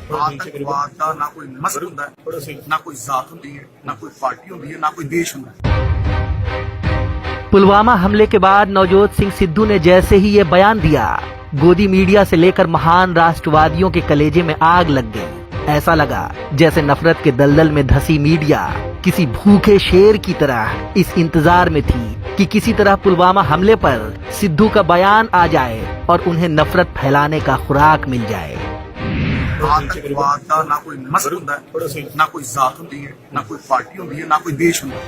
आतंकवाद का ना कोई नस्ल होता है, ना कोई जात होती है, ना कोई पार्टी होती है, ना कोई देश होता है। पुलवामा हमले के बाद नवजोत सिंह सिद्धू ने जैसे ही ये बयान दिया, गोदी मीडिया से लेकर महान राष्ट्रवादियों के कलेजे में आग लग गई। ऐसा लगा जैसे नफरत के दलदल में धसी मीडिया किसी भूखे शेर की तरह इस इंतजार में थी कि किसी तरह पुलवामा हमले पर सिद्धू का बयान आ जाए और उन्हें नफरत फैलाने का खुराक मिल जाए। आतंकवाद का ना कोई नस्ल होता है, ना कोई जात होती है, ना कोई पार्टी होती है, ना कोई देश होता है।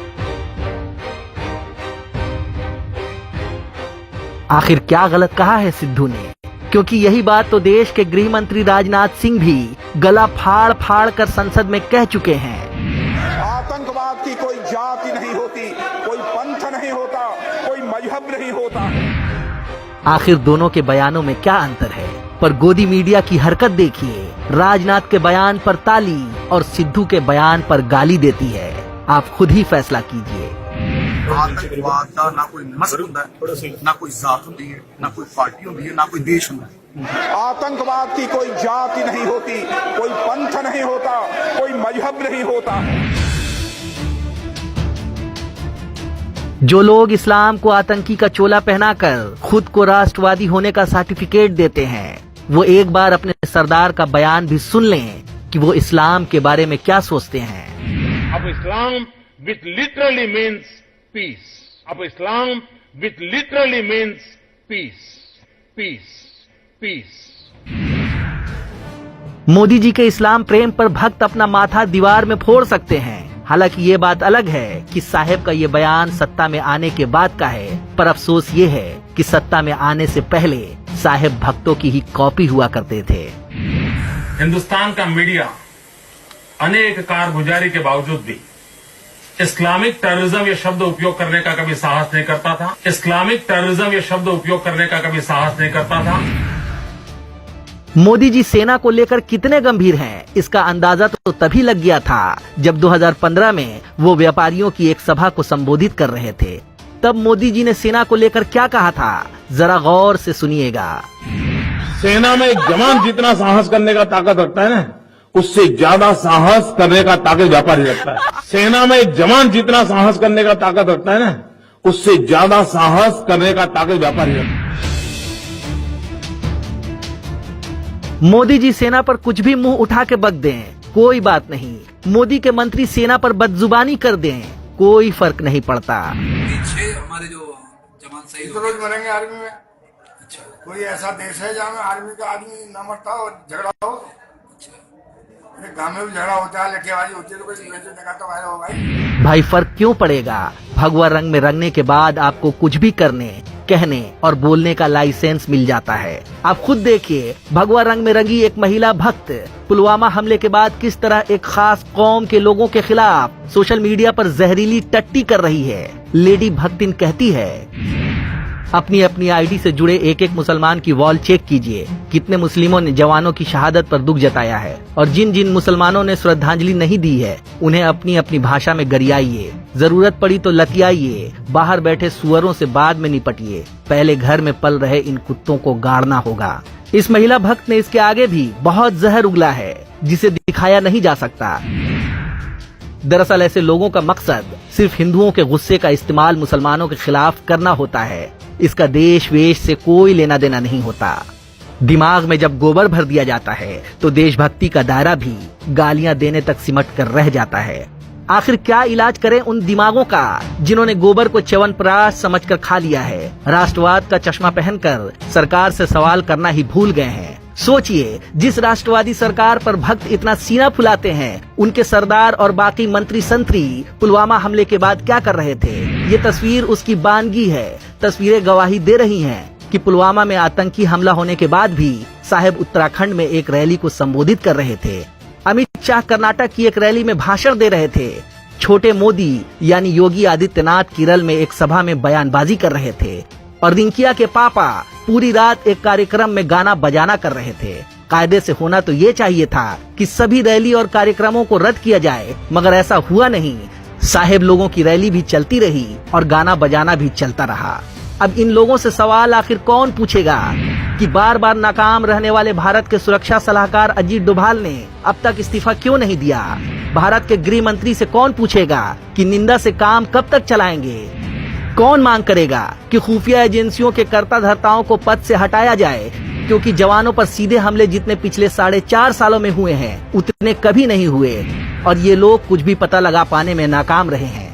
आखिर क्या गलत कहा है सिद्धू ने? क्योंकि यही बात तो देश के गृह मंत्री राजनाथ सिंह भी गला फाड़ फाड़ कर संसद में कह चुके हैं। आतंकवाद की कोई जाति नहीं होती, कोई पंथ नहीं होता, कोई मजहब नहीं होता। आखिर दोनों के बयानों में क्या अंतर है? पर गोदी मीडिया की हरकत देखिए, राजनाथ के बयान पर ताली और सिद्धू के बयान पर गाली देती है। आप खुद ही फैसला कीजिए। आतंकवाद का ना कोई नस्ल होता है, ना कोई जात होती है, ना कोई पार्टी होती है, ना कोई देश होता है। आतंकवाद की कोई जाति नहीं होती, कोई पंथ नहीं होता, कोई मजहब नहीं होता। जो लोग इस्लाम को आतंकी का चोला पहनाकर खुद को राष्ट्रवादी होने का सर्टिफिकेट देते हैं, वो एक बार अपने सरदार का बयान भी सुन लें कि वो इस्लाम के बारे में क्या सोचते हैं। अब Islam which literally means peace. अब Islam which literally means peace, peace, peace. Modi ji के इस्लाम प्रेम पर भक्त अपना माथा दीवार में फोड़ सकते हैं। हालांकि ये बात अलग है कि साहेब का ये बयान सत्ता में आने के बाद का है, पर अफसोस ये है कि सत्ता में आने से पहले साहेब भक्तों की ही कॉपी हुआ करते थे। हिंदुस्तान का मीडिया अनेक कारगुजारी के बावजूद भी इस्लामिक टेररिज्म ये शब्द उपयोग करने का कभी साहस नहीं करता था। इस्लामिक टेररिज्म ये शब्द उपयोग करने का कभी साहस नहीं करता था। मोदी जी सेना को लेकर कितने गंभीर हैं, इसका अंदाजा तो तभी लग गया था जब 2015 में वो व्यापारियों की एक सभा को संबोधित कर रहे थे। तब मोदी जी ने सेना को लेकर क्या कहा था, जरा गौर से सुनिएगा। सेना में एक जवान जितना साहस करने का ताकत रखता है ना, उससे ज्यादा साहस करने का ताकत व्यापारी रखता है। सेना में एक जवान जितना साहस करने का ताकत रखता है ना, उससे ज्यादा साहस करने का ताकत व्यापारी रखता है। मोदी जी सेना पर कुछ भी मुंह उठा के बक दें, कोई बात नहीं। मोदी के मंत्री सेना पर बदजुबानी कर दें, कोई फर्क नहीं पड़ता। पीछे हमारे जो जवान सही तो रोज मरेंगे आर्मी में। अच्छा, कोई ऐसा देश है जहाँ आर्मी का आदमी न मरता हो, झगड़ा हो? गाँव में भी झगड़ा होता है, लठेबाजी होती है, तो कोई जगह तो वायरल हो भाई फर्क क्यों पड़ेगा? भगवा रंग में रंगने के बाद आपको कुछ भी करने, कहने और बोलने का लाइसेंस मिल जाता है। आप खुद देखिए, भगवा रंग में रंगी एक महिला भक्त पुलवामा हमले के बाद किस तरह एक खास कौम के लोगों के खिलाफ सोशल मीडिया पर जहरीली टट्टी कर रही है। लेडी भक्तिन कहती है, अपनी अपनी आईडी से जुड़े एक एक मुसलमान की वॉल चेक कीजिए, कितने मुस्लिमों ने जवानों की शहादत पर दुख जताया है, और जिन जिन मुसलमानों ने श्रद्धांजलि नहीं दी है उन्हें अपनी अपनी भाषा में गरियाइए। जरूरत पड़ी तो लतियाइए। बाहर बैठे सुअरों से बाद में निपटिए, पहले घर में पल रहे इन कुत्तों को गाड़ना होगा। इस महिला भक्त ने इसके आगे भी बहुत जहर उगला है जिसे दिखाया नहीं जा सकता। दरअसल ऐसे लोगों का मकसद सिर्फ हिंदुओं के गुस्से का इस्तेमाल मुसलमानों के खिलाफ करना होता है। इसका देश वेश से कोई लेना देना नहीं होता। दिमाग में जब गोबर भर दिया जाता है तो देशभक्ति का दायरा भी गालियां देने तक सिमट कर रह जाता है। आखिर क्या इलाज करें उन दिमागों का जिन्होंने गोबर को च्यवनप्राश समझकर खा लिया है, राष्ट्रवाद का चश्मा पहनकर सरकार से सवाल करना ही भूल गए हैं। सोचिए, जिस राष्ट्रवादी सरकार पर भक्त इतना सीना फुलाते हैं, उनके सरदार और बाकी मंत्री संतरी पुलवामा हमले के बाद क्या कर रहे थे? ये तस्वीर उसकी बानगी है। तस्वीरें गवाही दे रही हैं कि पुलवामा में आतंकी हमला होने के बाद भी साहेब उत्तराखंड में एक रैली को संबोधित कर रहे थे। अमित शाह कर्नाटक की एक रैली में भाषण दे रहे थे। छोटे मोदी यानी योगी आदित्यनाथ केरल में एक सभा में बयानबाजी कर रहे थे, और रिंकिया के पापा पूरी रात एक कार्यक्रम में गाना बजाना कर रहे थे। कायदे से होना तो ये चाहिए था कि सभी रैली और कार्यक्रमों को रद्द किया जाए, मगर ऐसा हुआ नहीं। साहेब लोगों की रैली भी चलती रही और गाना बजाना भी चलता रहा। अब इन लोगों से सवाल आखिर कौन पूछेगा? कि बार बार नाकाम रहने वाले भारत के सुरक्षा सलाहकार अजीत डोभाल ने अब तक इस्तीफा क्यों नहीं दिया? भारत के गृह मंत्री से कौन पूछेगा कि निंदा से काम कब तक चलाएंगे? कौन मांग करेगा कि खुफिया एजेंसियों के कर्ता धर्ताओं को पद से हटाया जाए, क्योंकि जवानों पर सीधे हमले जितने पिछले 4.5 सालों में हुए हैं उतने कभी नहीं हुए और ये लोग कुछ भी पता लगा पाने में नाकाम रहे हैं।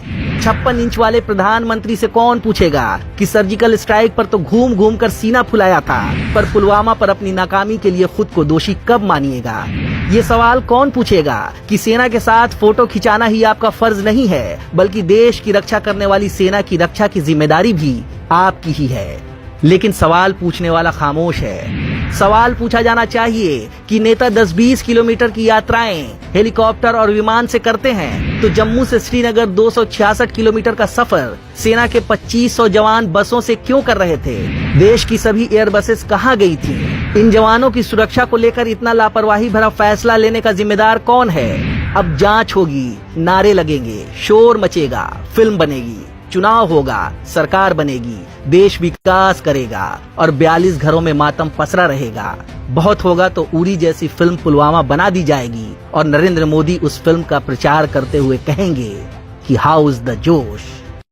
56 इंच वाले प्रधानमंत्री से कौन पूछेगा कि सर्जिकल स्ट्राइक पर तो घूम घूम कर सीना फुलाया था, पर पुलवामा पर अपनी नाकामी के लिए खुद को दोषी कब मानिएगा? ये सवाल कौन पूछेगा कि सेना के साथ फोटो खिंचाना ही आपका फर्ज नहीं है, बल्कि देश की रक्षा करने वाली सेना की रक्षा की जिम्मेदारी भी आपकी ही है। लेकिन सवाल पूछने वाला खामोश है। सवाल पूछा जाना चाहिए कि नेता 10-20 किलोमीटर की यात्राएं हेलीकॉप्टर और विमान से करते हैं, तो जम्मू से श्रीनगर 266 किलोमीटर का सफर सेना के 2500 जवान बसों से क्यों कर रहे थे? देश की सभी एयर बसेस कहाँ गई थी? इन जवानों की सुरक्षा को लेकर इतना लापरवाही भरा फैसला लेने का जिम्मेदार कौन है? अब जांच होगी, नारे लगेंगे, शोर मचेगा, फिल्म बनेगी, चुनाव होगा, सरकार बनेगी, देश विकास करेगा और 42 घरों में मातम पसरा रहेगा। बहुत होगा तो उरी जैसी फिल्म पुलवामा बना दी जाएगी और नरेंद्र मोदी उस फिल्म का प्रचार करते हुए कहेंगे कि हाउ इज द जोश।